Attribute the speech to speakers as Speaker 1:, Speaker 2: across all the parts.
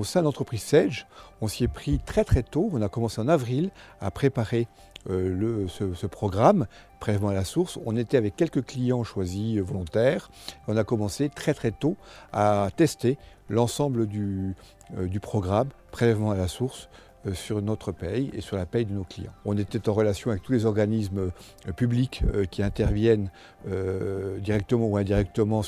Speaker 1: sein de l'entreprise Sage, on s'y est pris très tôt. On a commencé en avril à préparer ce programme, prélèvement à la source. On était avec quelques clients choisis volontaires. On a commencé très tôt à tester l'ensemble du programme prélèvement à la source sur notre paye et sur la paye de nos clients. On était en relation avec tous les organismes publics qui interviennent directement ou indirectement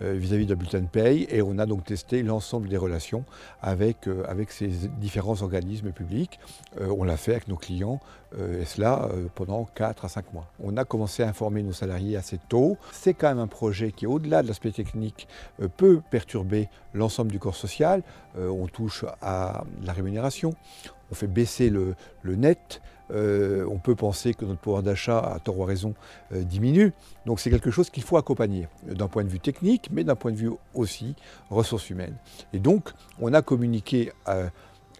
Speaker 1: vis-à-vis d'un bulletin de paye, et on a donc testé l'ensemble des relations avec ces différents organismes publics. On l'a fait avec nos clients, et cela pendant 4 à 5 mois. On a commencé à informer nos salariés assez tôt. C'est quand même un projet qui, au-delà de l'aspect technique, peut perturber l'ensemble du corps social. On touche à la rémunération, on fait baisser le net, on peut penser que notre pouvoir d'achat, à tort ou à raison, diminue. Donc c'est quelque chose qu'il faut accompagner, d'un point de vue technique, mais d'un point de vue aussi ressources humaines. Et donc, on a communiqué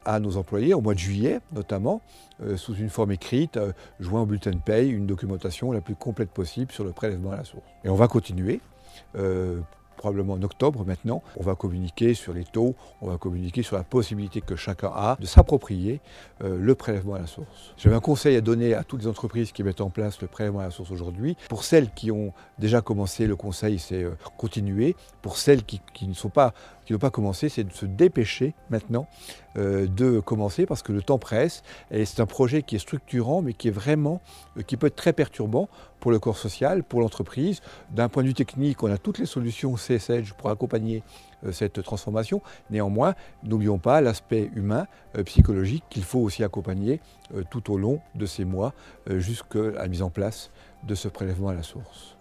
Speaker 1: à nos employés, au mois de juillet notamment, sous une forme écrite, joint au bulletin de paye, une documentation la plus complète possible sur le prélèvement à la source. Et on va continuer. Probablement en octobre maintenant, on va communiquer sur les taux, on va communiquer sur la possibilité que chacun a de s'approprier le prélèvement à la source. J'avais un conseil à donner à toutes les entreprises qui mettent en place le prélèvement à la source aujourd'hui. Pour celles qui ont déjà commencé, le conseil c'est continuer. Pour celles qui n'ont pas commencé, c'est de se dépêcher maintenant de commencer, parce que le temps presse, et c'est un projet qui est structurant, mais qui peut être très perturbant pour le corps social, pour l'entreprise. D'un point de vue technique, on a toutes les solutions Sage pour accompagner cette transformation. Néanmoins, n'oublions pas l'aspect humain, psychologique, qu'il faut aussi accompagner tout au long de ces mois, jusqu'à la mise en place de ce prélèvement à la source.